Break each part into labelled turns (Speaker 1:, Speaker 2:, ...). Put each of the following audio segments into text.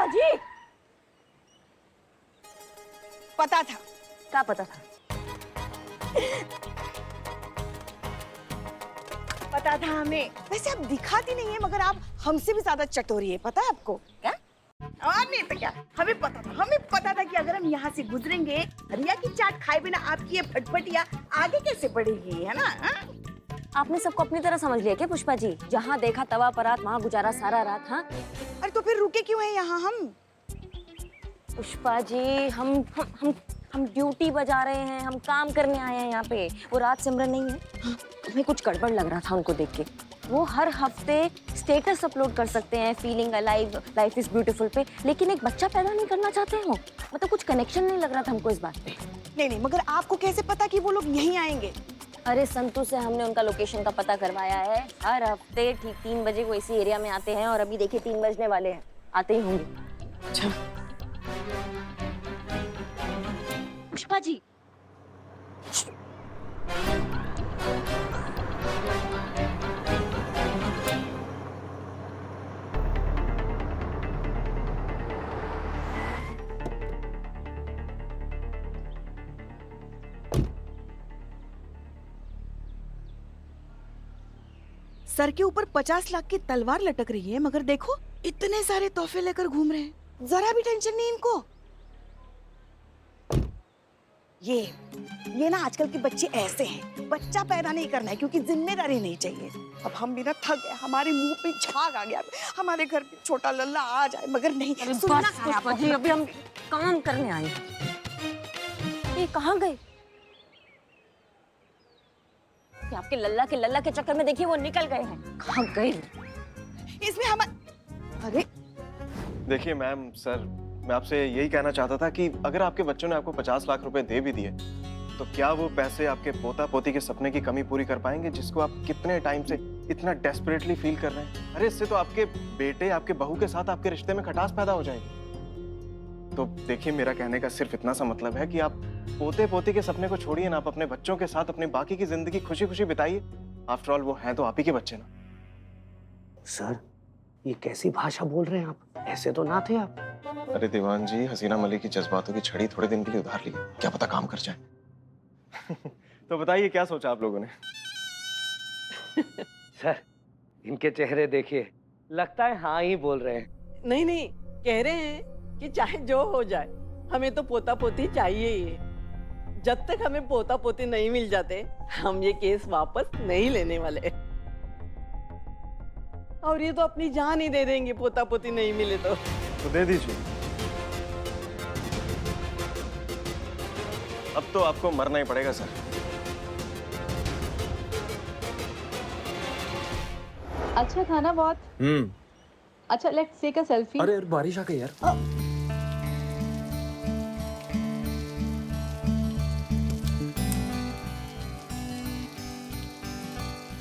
Speaker 1: पुष्पा जी,
Speaker 2: पता था।
Speaker 1: क्या पता था?
Speaker 2: पता था हमें। वैसे आप दिखाती नहीं है, मगर आप हमसे भी ज्यादा चटोरी है, पता है आपको?
Speaker 1: क्या?
Speaker 2: और नहीं तो क्या, हमें पता था कि अगर हम यहाँ से गुजरेंगे, रिया की चाट खाए बिना आपकी ये फटफटिया आगे कैसे बढ़ेगी, है ना? हाँ?
Speaker 1: आपने सबको अपनी तरह समझ लिया क्या पुष्पा जी? जहाँ देखा तवा परात, वहाँ गुजारा सारा रात। हाँ
Speaker 2: अरे तो फिर रुके क्यों हैं यहाँ हम?
Speaker 1: पुष्पा जी, हम ड्यूटी बजा रहे हैं, हम काम करने आए हैं यहाँ पे। वो रात सिमरन नहीं है? हाँ, हमें कुछ गड़बड़ लग रहा था उनको देख के। वो हर हफ्ते स्टेटस अपलोड कर सकते हैं feeling alive, life is beautiful पे, लेकिन एक बच्चा पैदा नहीं करना चाहते हो। मतलब कुछ कनेक्शन नहीं लग रहा था हमको इस बात पे।
Speaker 2: नहीं, मगर आपको कैसे पता कि वो लोग यहीं आएंगे?
Speaker 1: अरे संतू से हमने उनका लोकेशन का पता करवाया है। हर हफ्ते ठीक 3 बजे वो इसी एरिया में आते हैं, और अभी देखिए 3 बजने वाले हैं, आते ही होंगे।
Speaker 2: अच्छा,
Speaker 1: पुष्पा जी,
Speaker 2: सर के ऊपर 50 लाख की तलवार लटक रही है, मगर देखो इतने सारे तोहफे लेकर घूम रहे हैं। जरा भी टेंशन नहीं इनको। ये ना आजकल के बच्चे ऐसे हैं, बच्चा पैदा नहीं करना है क्योंकि जिम्मेदारी नहीं चाहिए। अब हम भी ना थक गए, हमारे मुंह पे झाग आ गया, हमारे घर पे छोटा लल्ला आ जाए, मगर नहीं सुनना।
Speaker 1: पुष्पा जी, अभी हम काम करने आए हैं। ये कहाँ गए? कि आपके लल्ला के चक्कर में देखिए वो निकल गए हैं। कहाँ गए?
Speaker 2: इसमें हम, अरे
Speaker 3: देखिए मैम, सर, मैं आपसे यही कहना चाहता था कि अगर आपके बच्चों ने आपको 50 लाख रुपए दे भी दिए, तो क्या वो पैसे आपके पोता पोती के सपने की कमी पूरी कर पाएंगे, जिसको आप कितने टाइम से इतना डेस्परेटली फील कर रहे हैं? अरे इससे तो आपके बेटे, आपके बहू के साथ आपके रिश्ते में खटास पैदा हो जाएगी। तो देखिए, मेरा कहने का सिर्फ इतना सा मतलब है कि आप पोते पोती के सपने को छोड़िए ना, आप अपने बच्चों के साथ अपनी बाकी की जिंदगी खुशी खुशी बिताइए। आफ्टर ऑल वो हैं तो आप ही के बच्चे ना।
Speaker 4: सर, ये कैसी भाषा बोल रहे हैं आप? ऐसे तो ना थे आप।
Speaker 3: अरे दीवान जी, हसीना मलिक की जज्बातों की छड़ी थोड़े दिन के लिए उधार ली, क्या पता काम कर जाए। तो बताइए, क्या सोचा आप लोगों ने?
Speaker 4: सर, इनके चेहरे देखिए, लगता है हाँ ही बोल रहे हैं।
Speaker 5: नहीं नहीं, कह रहे हैं कि चाहे जो हो जाए, हमें तो पोता पोती चाहिए ही है। जब तक हमें पोता पोती नहीं मिल जाते, हम ये केस वापस नहीं लेने वाले। और ये तो अपनी जान ही दे देंगे पोता पोती नहीं मिले तो
Speaker 3: दे दीजिए। अब तो आपको मरना ही पड़ेगा सर।
Speaker 6: अच्छा था ना बहुत? अच्छा, लेट्स टेक अ सेल्फी।
Speaker 7: अरे यार, बारिश आ गई यार।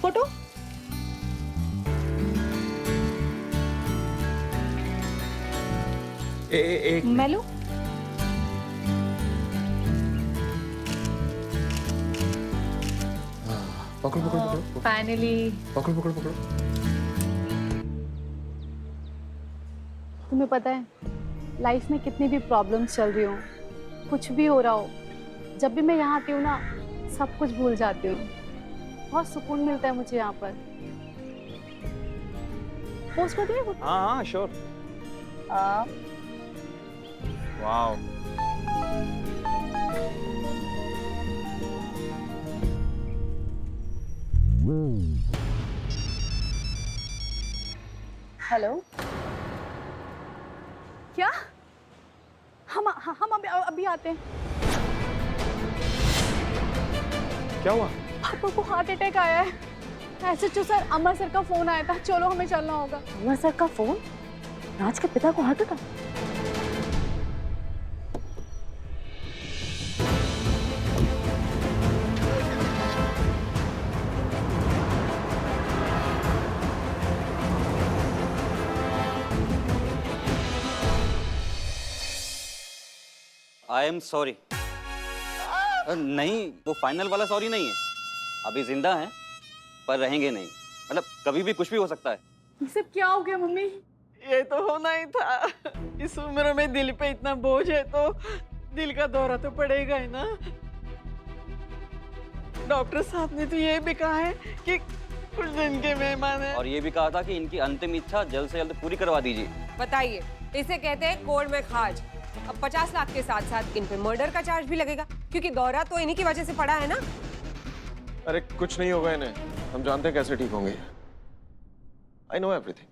Speaker 6: फोटो।
Speaker 7: एक
Speaker 6: मैं लूं?
Speaker 7: पकड़ो पकड़ो पकड़ो
Speaker 6: फाइनली।
Speaker 7: पकड़ो पकड़ो पकड़ो।
Speaker 6: तुम्हें पता है, लाइफ में कितनी भी प्रॉब्लम्स चल रही हो, कुछ भी हो रहा हो, जब भी मैं यहाँ आती हूँ ना, सब कुछ भूल जाती हूँ। बहुत सुकून मिलता है मुझे यहाँ पर। पोस्ट कर दिया?
Speaker 7: हाँ हाँ, श्योर। वाओ।
Speaker 6: हेलो। क्या? हम अभी आते हैं।
Speaker 7: क्या हुआ?
Speaker 6: पापा को हार्ट अटैक आया है। एसएचओ सर, अमर सर का फोन आया था, चलो हमें चलना होगा।
Speaker 1: अमर सर का फोन? राज के पिता को heart attack?
Speaker 8: I am sorry. नहीं, वो फाइनल वाला सॉरी नहीं है। अभी जिंदा हैं, पर रहेंगे नहीं। मतलब कभी भी कुछ भी हो सकता है।
Speaker 6: ये सब क्या हो गया मम्मी?
Speaker 5: ये तो होना ही था। इस उम्र में दिल पे इतना बोझ है तो दिल का दौरा तो पड़ेगा ही ना। डॉक्टर साहब ने तो ये भी कहा है कि कुछ दिन के मेहमान हैं।
Speaker 8: और ये भी कहा था कि इनकी अंतिम इच्छा जल्द से जल्द पूरी करवा दीजिए।
Speaker 9: बताइए, इसे कहते हैं कोड़ में खाज। अब 50 लाख के साथ साथ इन पे मर्डर का चार्ज भी लगेगा, क्योंकि दौरा तो इन्हीं की वजह से पड़ा है ना।
Speaker 3: अरे कुछ नहीं होगा इन्हें, हम जानते हैं कैसे ठीक होंगे। I know everything.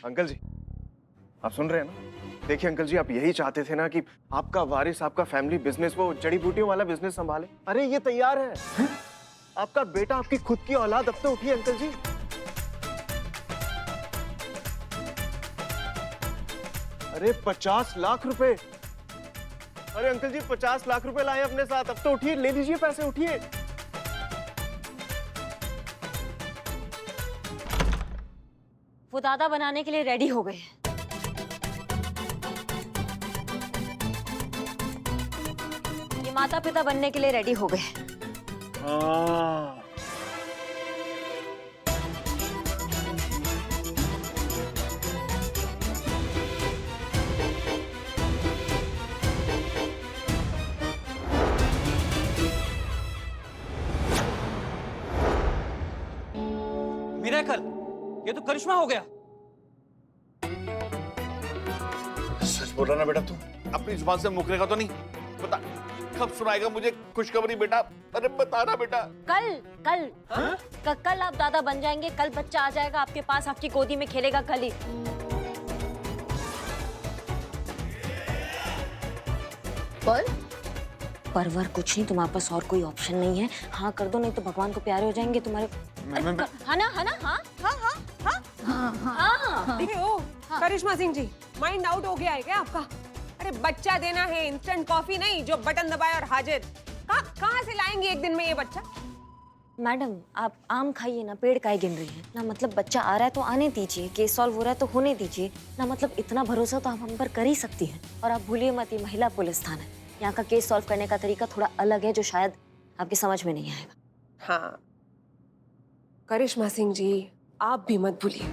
Speaker 3: अंकल जी, आप सुन रहे हैं ना? देखिए अंकल जी, आप यही चाहते थे ना कि आपका वारिस आपका फैमिली बिजनेस, वो जड़ी बूटियों वाला बिजनेस संभाले। अरे ये तैयार है। आपका बेटा, आपकी खुद की औलाद अब तो उठी है अंकल जी। अरे 50 लाख रुपए। अरे अंकल जी 50 लाख रुपए लाए अपने साथ, अब तो उठिए, ले लीजिए पैसे, उठिए।
Speaker 1: वो दादा बनाने के लिए रेडी हो गए। ये माता पिता बनने के लिए रेडी हो गए।
Speaker 8: मिरेकल, ये तो करिश्मा हो गया।
Speaker 10: सच बोल रहा ना बेटा तू? अपनी जुबान से मुकरेगा तो नहीं? बता, कब सुनाएगा मुझे खुशखबरी बेटा? अरे बता ना बेटा।
Speaker 1: कल कल कल आप दादा बन जाएंगे, कल बच्चा आ जाएगा आपके पास, आपकी गोदी में खेलेगा कल ही। परवर कुछ नहीं, तुम्हारे पास और कोई ऑप्शन नहीं है। हाँ कर दो, नहीं तो भगवान को प्यारे हो जाएंगे तुम्हारे। हाँ ना, हाँ ना, हाँ हाँ हाँ हाँ हाँ।
Speaker 9: देखिए, ओ करिश्मा सिंह जी, माइंड आउट हो गया है क्या आपका? अरे बच्चा देना है, इंस्टेंट कॉफी नहीं जो बटन दबाए और हाजिर। कहाँ से लाएंगे एक दिन में ये बच्चा?
Speaker 1: मैडम आप आम खाइए ना, पेड़ काहे गिन रही हैं ना? मतलब बच्चा आ रहा है तो आने दीजिए, केस सॉल्व हो रहा है तो होने दीजिए ना। मतलब इतना भरोसा तो आप हम पर कर ही सकती हैं। और आप भूलिए मत, ये महिला पुलिस थाना है, यहाँ का केस सॉल्व करने का तरीका थोड़ा अलग है, जो शायद आपकी समझ में नहीं आएगा।
Speaker 9: हाँ करिश्मा सिंह जी, आप भी मत भूलिए,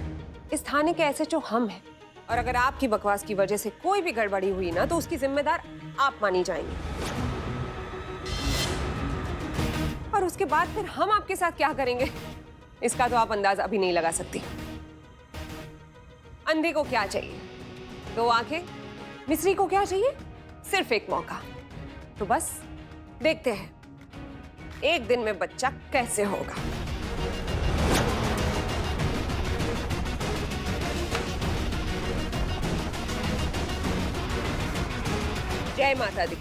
Speaker 9: इस थाने के एसएचओ हम हैं, और अगर आपकी बकवास की वजह से कोई भी गड़बड़ी हुई ना तो उसकी जिम्मेदार आप मानी जाएंगी। और उसके बाद फिर हम आपके साथ क्या करेंगे इसका तो आप अंदाजा भी नहीं लगा सकती। अंधे को क्या चाहिए? 2 आंखें। मिस्री को क्या चाहिए? सिर्फ एक मौका। तो बस देखते हैं एक दिन में बच्चा कैसे होगा। जय माता दी।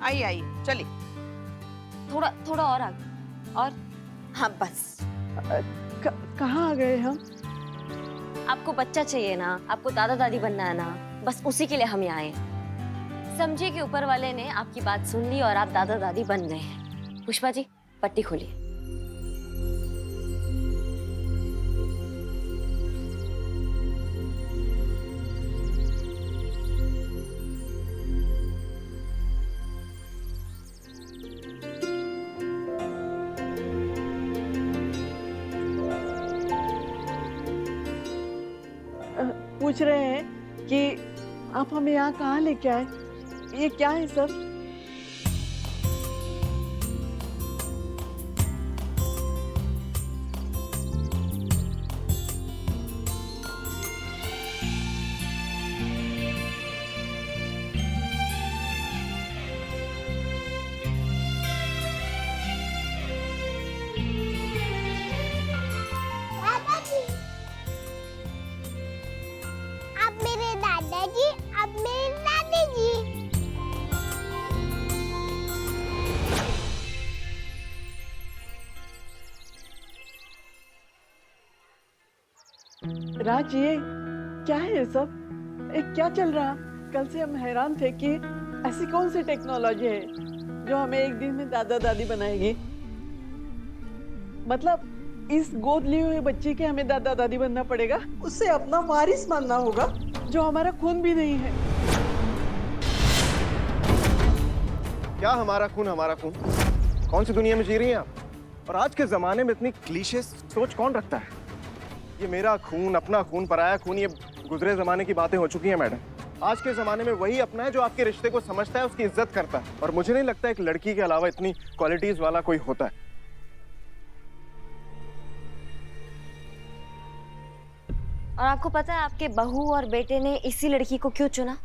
Speaker 2: आइए आइए, चलिए।
Speaker 1: थोड़ा थोड़ा और आगे, और हाँ बस।
Speaker 5: कहाँ आ गए हम?
Speaker 1: आपको बच्चा चाहिए ना, आपको दादा दादी बनना है ना, बस उसी के लिए हम यहाँ आए। समझिए कि ऊपर वाले ने आपकी बात सुन ली और आप दादा दादी बन गए हैं। पुष्पा जी पट्टी खोलिए।
Speaker 5: पूछ रहे हैं कि आप हमें यहाँ कहाँ लेके आए? ये क्या है सब?
Speaker 11: अब मेरे दादाजी, अब मेरे दादी जी।
Speaker 5: राज, ये क्या है ये सब? क्या चल रहा? कल से हम हैरान थे कि ऐसी कौन सी टेक्नोलॉजी है जो हमें एक दिन में दादा दादी बनाएगी। मतलब इस गोद लिए हुए बच्चे के हमें दादा दादी बनना पड़ेगा, उससे अपना वारिस मानना होगा जो हमारा खून भी नहीं है।
Speaker 3: क्या हमारा खून हमारा खून? कौन सी दुनिया में जी रही हैं आप? और आज के जमाने में इतनी क्लीशे सोच कौन रखता है? ये मेरा खून, अपना खून, पराया खून, ये गुजरे जमाने की बातें हो चुकी हैं मैडम। आज के जमाने में वही अपना है जो आपके रिश्ते को समझता है, उसकी इज्जत करता है। और मुझे नहीं लगता एक लड़की के अलावा इतनी क्वालिटीज वाला कोई होता है।
Speaker 1: और आपको पता है आपके बहू और बेटे ने इसी लड़की को क्यों चुना?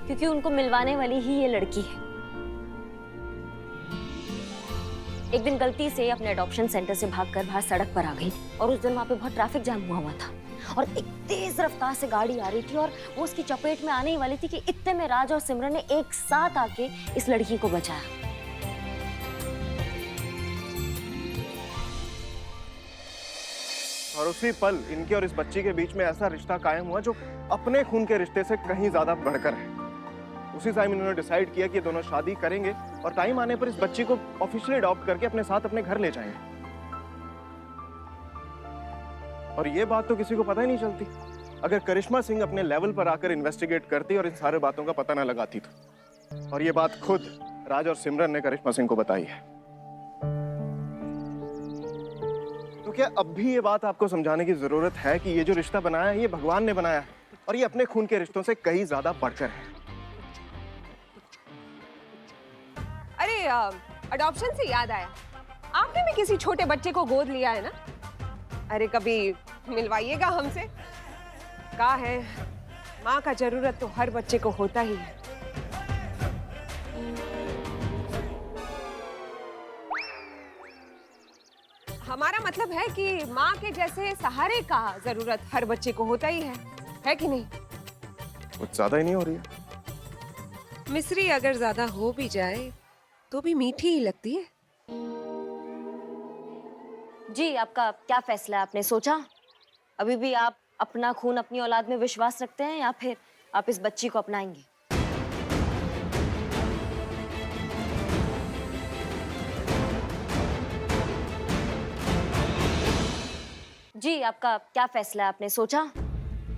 Speaker 1: क्योंकि उनको मिलवाने वाली ही ये लड़की है। एक दिन गलती से अपने अडॉप्शन सेंटर से भागकर बाहर सड़क पर आ गई और उस दिन वहां पे बहुत ट्रैफिक जाम हुआ था और एक तेज रफ्तार से गाड़ी आ रही थी और वो उसकी चपेट में आने ही वाली थी कि इतने में राज और सिमरन ने एक साथ आके इस लड़की को बचाया।
Speaker 3: और उसी पल इनके और इस बच्ची के बीच में ऐसा रिश्ता कायम हुआ जो अपने खून के रिश्ते से कहीं ज्यादा बढ़कर है। उसी टाइम इन्होंने डिसाइड किया कि ये दोनों शादी करेंगे और टाइम आने पर इस बच्ची को ऑफिशियली अडॉप्ट करके अपने साथ अपने घर ले जाएंगे। और ये बात तो किसी को पता ही नहीं चलती अगर करिश्मा सिंह अपने लेवल पर आकर इन्वेस्टिगेट करती और इन सारे बातों का पता न लगाती तो। और ये बात खुद राज और सिमरन ने करिश्मा सिंह को बताई है। तो क्या अब भी ये बात आपको समझाने की जरूरत है कि ये जो रिश्ता बनाया है ये भगवान ने बनाया है और ये अपने खून के रिश्तों से कहीं ज्यादा बढ़कर है।
Speaker 9: अरे अडॉप्शन से याद आया, आपने भी किसी छोटे बच्चे को गोद लिया है ना? अरे कभी मिलवाइएगा हमसे। कहा है माँ का जरूरत तो हर बच्चे को होता ही है। हमारा मतलब है कि माँ के जैसे सहारे का जरूरत हर बच्चे को होता ही है कि नहीं?
Speaker 3: कुछ ज्यादा ही नहीं हो रही है।
Speaker 9: मिश्री अगर ज्यादा हो भी जाए तो भी मीठी ही लगती है।
Speaker 1: जी, आपका क्या फैसला है? आपने सोचा? अभी भी आप अपना खून अपनी औलाद में विश्वास रखते हैं या फिर आप इस बच्ची को अपनाएंगे? जी, आपका क्या फैसला है? आपने सोचा?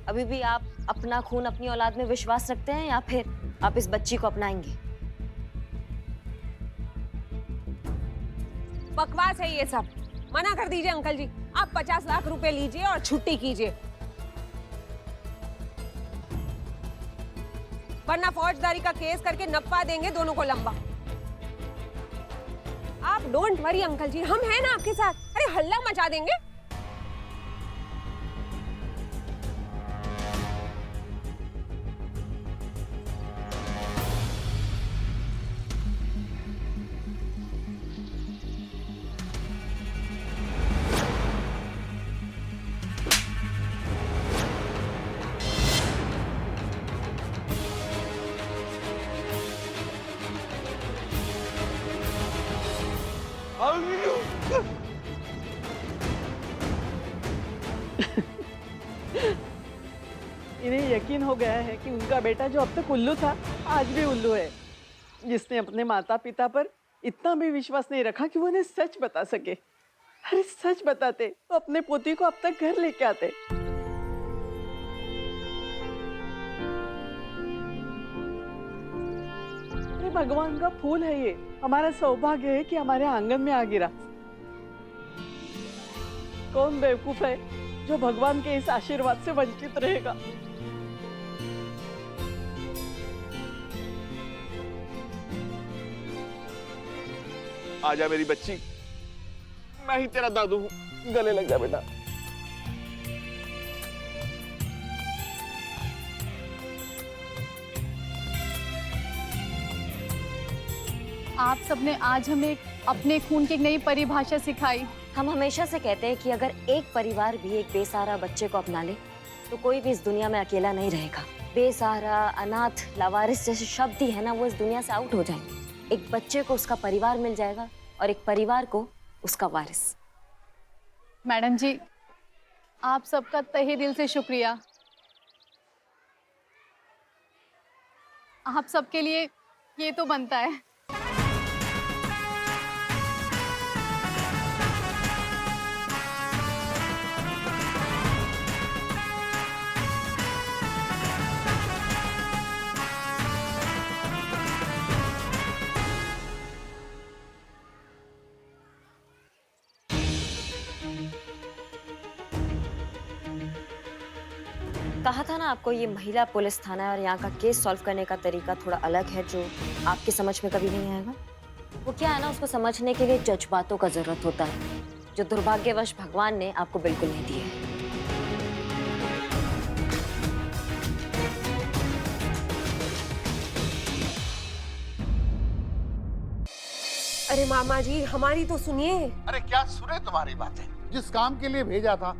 Speaker 1: अभी भी आप अपना खून अपनी औलाद में विश्वास रखते हैं या फिर आप इस बच्ची को अपनाएंगे?
Speaker 9: बकवास है ये सब, मना कर दीजिए अंकल जी। आप 50 लाख रुपए लीजिए और छुट्टी कीजिए, वरना फौजदारी का केस करके नपवा देंगे दोनों को लंबा। आप डोंट वरी अंकल जी, हम हैं ना आपके साथ। अरे हल्ला मचा देंगे।
Speaker 5: इन्हें यकीन हो गया है कि उनका बेटा जो अब तक उल्लू था आज भी उल्लू है, जिसने अपने माता पिता पर इतना भी विश्वास नहीं रखा कि वो उन्हें सच बता सके। अरे सच बताते तो अपने पोती को अब तक घर लेके आते। अरे भगवान का फूल है ये, हमारा सौभाग्य है कि हमारे आंगन में आ गिरा। कौन बेवकूफ है जो भगवान के इस आशीर्वाद से वंचित रहेगा।
Speaker 10: आजा मेरी बच्ची, मैं ही तेरा दादू हूँ, गले लग जा बेटा।
Speaker 6: आप सबने आज हमें अपने खून की एक नई परिभाषा सिखाई।
Speaker 1: हम हमेशा से कहते हैं कि अगर एक परिवार भी एक बेसहारा बच्चे को अपना ले तो कोई भी इस दुनिया में अकेला नहीं रहेगा। बेसहारा, अनाथ, लावारिस जैसे शब्द ही है ना, वो इस दुनिया से आउट हो जाएंगे। एक बच्चे को उसका परिवार मिल जाएगा और एक परिवार को उसका वारिस।
Speaker 6: मैडम जी, आप सबका तहे दिल से शुक्रिया। आप सबके लिए ये तो बनता है।
Speaker 1: कहा था ना आपको, ये महिला पुलिस थाना है और यहाँ का केस सॉल्व करने का तरीका थोड़ा अलग है जो आपके समझ में कभी नहीं आएगा। वो क्या है ना, उसको समझने के लिए जज्बातों का जरूरत होता है जो दुर्भाग्यवश भगवान ने आपको बिल्कुल नहीं दिए है।
Speaker 9: अरे मामा जी हमारी तो सुनिए।
Speaker 10: अरे क्या सुने तुम्हारी बातें? जिस काम के लिए भेजा था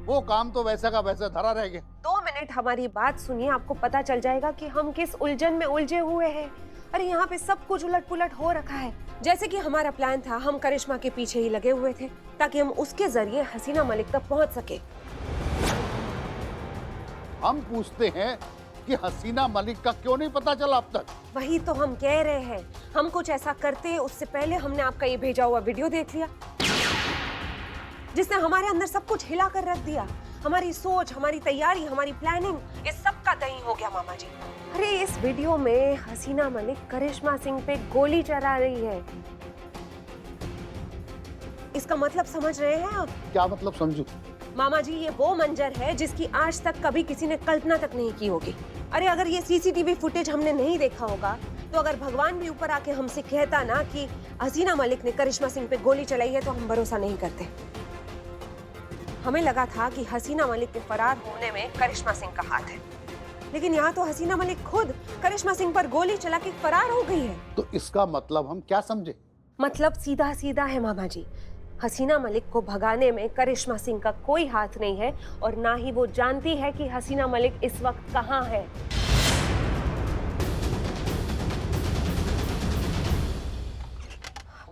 Speaker 10: वो काम तो वैसा का वैसा धरा रह गया।
Speaker 9: 2 मिनट हमारी बात सुनिए, आपको पता चल जाएगा कि हम किस उलझन में उलझे हुए हैं। अरे यहाँ पे सब कुछ उलट पुलट हो रखा है। जैसे कि हमारा प्लान था, हम करिश्मा के पीछे ही लगे हुए थे ताकि हम उसके जरिए हसीना मलिक तक पहुँच सके।
Speaker 10: हम पूछते हैं कि हसीना मलिक का क्यों नहीं पता चला अब तक?
Speaker 9: वही तो हम कह रहे हैं, हम कुछ ऐसा करते उससे पहले हमने आपका ये भेजा हुआ वीडियो देख लिया जिसने हमारे अंदर सब कुछ हिला कर रख दिया। हमारी सोच, हमारी तैयारी, हमारी प्लानिंग, इस सब का दही हो गया मामा जी। अरे इस वीडियो में हसीना मलिक करिश्मा सिंह पे गोली चला रही है। इसका मतलब समझ रहे हैं आप?
Speaker 10: क्या मतलब समझू?
Speaker 9: मामा जी ये वो मंजर है जिसकी आज तक कभी किसी ने कल्पना तक नहीं की होगी। अरे अगर ये सीसीटीवी फुटेज हमने नहीं देखा होगा तो अगर भगवान भी ऊपर आके हमसे कहता ना कि हसीना मलिक ने करिश्मा सिंह पे गोली चलाई है तो हम भरोसा नहीं करते। हमें लगा था कि हसीना मलिक के फरार होने में करिश्मा सिंह का हाथ है, लेकिन यहाँ तो हसीना मलिक खुद करिश्मा सिंह पर गोली चला के फरार हो गई है।
Speaker 10: तो इसका मतलब हम क्या समझे?
Speaker 9: मतलब सीधा सीधा है मामा जी, हसीना मलिक को भगाने में करिश्मा सिंह का कोई हाथ नहीं है और ना ही वो जानती है कि हसीना मलिक इस वक्त कहाँ है।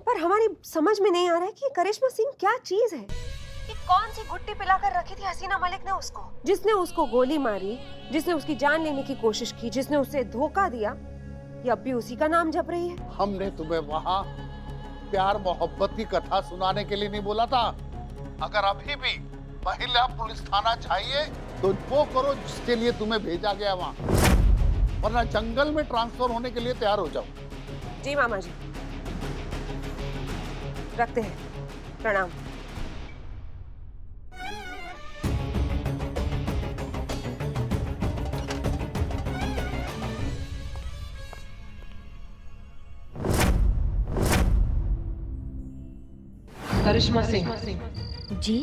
Speaker 9: पर हमारी समझ में नहीं आ रहा है कि करिश्मा सिंह क्या चीज है। ये कौन सी गुट्टी पिलाकर रखी थी हसीना मलिक ने उसको, जिसने उसको गोली मारी, जिसने उसकी जान लेने की कोशिश की, जिसने उसे धोखा दिया, ये अब भी उसी का नाम जप रही है।
Speaker 10: हमने तुम्हें वहाँ प्यार मोहब्बत की कथा सुनाने के लिए नहीं बोला था। अगर अभी भी महिला पुलिस थाना चाहिए तो वो करो जिसके लिए तुम्हें भेजा गया वहाँ, वरना जंगल में ट्रांसफर होने के लिए तैयार हो जाओ।
Speaker 9: जी मामा जी, रखते हैं, प्रणाम।
Speaker 5: करिश्मा सिंह
Speaker 1: जी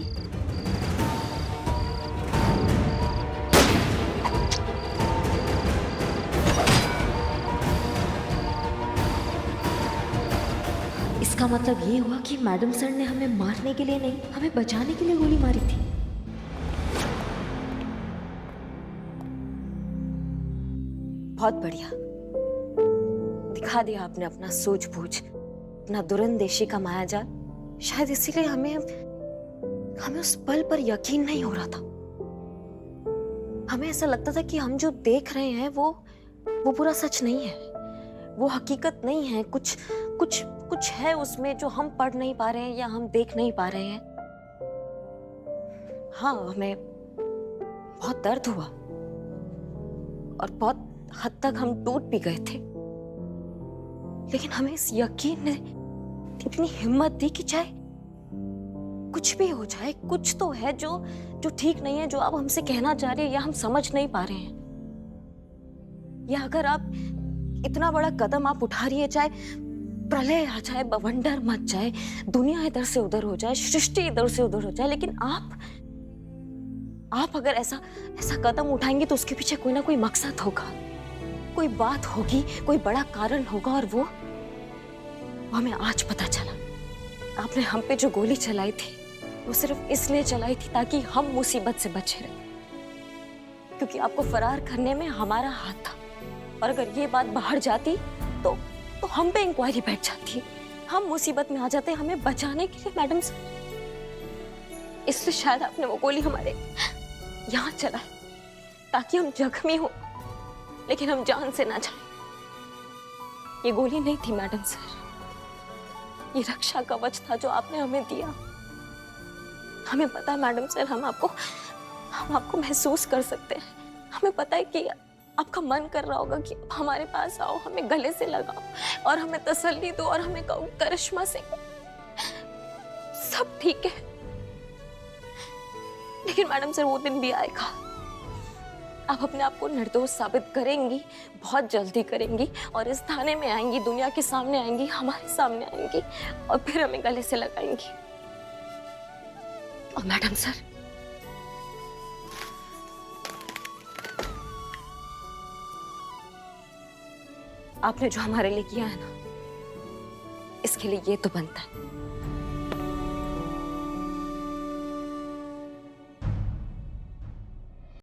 Speaker 1: इसका मतलब ये हुआ कि मैडम सर ने हमें मारने के लिए नहीं, हमें बचाने के लिए गोली मारी थी। बहुत बढ़िया, दिखा दिया आपने अपना सूझबूझ, अपना दुरंदेशी का मायाजाल। शायद इसीलिए हमें उस पल पर यकीन नहीं हो रहा था। हमें ऐसा लगता था कि हम जो देख रहे हैं वो पूरा सच नहीं है, वो हकीकत नहीं है। कुछ है उसमें जो हम पढ़ नहीं पा रहे हैं या हम देख नहीं पा रहे हैं। हाँ, हमें बहुत दर्द हुआ और बहुत हद तक हम टूट भी गए थे, लेकिन हमें इस यकीन ने इतनी हिम्मत दी कि चाहे कुछ भी हो जाए, कुछ तो है जो ठीक नहीं है, जो आप हमसे कहना चाह रहे हैं या हम समझ नहीं पा रहे हैं। या अगर आप इतना बड़ा कदम आप उठा रही है, चाहे प्रलय आ जाए, बवंडर मच जाए, दुनिया इधर से उधर हो जाए, सृष्टि इधर से उधर हो जाए, लेकिन आप अगर ऐसा कदम उठाएंगे तो उसके पीछे कोई ना कोई मकसद होगा, कोई बात होगी, कोई बड़ा कारण होगा। और वो हमें आज पता चला। आपने हम पे जो गोली चलाई थी वो सिर्फ इसलिए चलाई थी ताकि हम मुसीबत से बचे रहे, क्योंकि आपको फरार करने में हमारा हाथ था। और अगर ये बात बाहर जाती तो हम पे इंक्वायरी बैठ जाती, हम मुसीबत में आ जाते हमें बचाने के लिए मैडम से। इसलिए शायद आपने वो गोली हमारे यहाँ चलाई ताकि हम जख्मी हो लेकिन हम जान से ना जाए। ये गोली नहीं थी मैडम सर, ये रक्षा कवच था जो आपने हमें दिया। हमें पता है मैडम सर, हम आपको महसूस कर सकते हैं। हमें पता है कि आपका मन कर रहा होगा कि हमारे पास आओ, हमें गले से लगाओ और हमें तसल्ली दो और हमें कहो करिश्मा से सब ठीक है। लेकिन मैडम सर वो दिन भी आएगा, आप अपने आप को निर्दोष साबित करेंगी, बहुत जल्दी करेंगी और इस थाने में आएंगी, दुनिया के सामने आएंगी, हमारे सामने आएंगी और फिर हमें गले से लगाएंगी। और मैडम सर, आपने जो हमारे लिए किया है ना, इसके लिए ये तो बनता है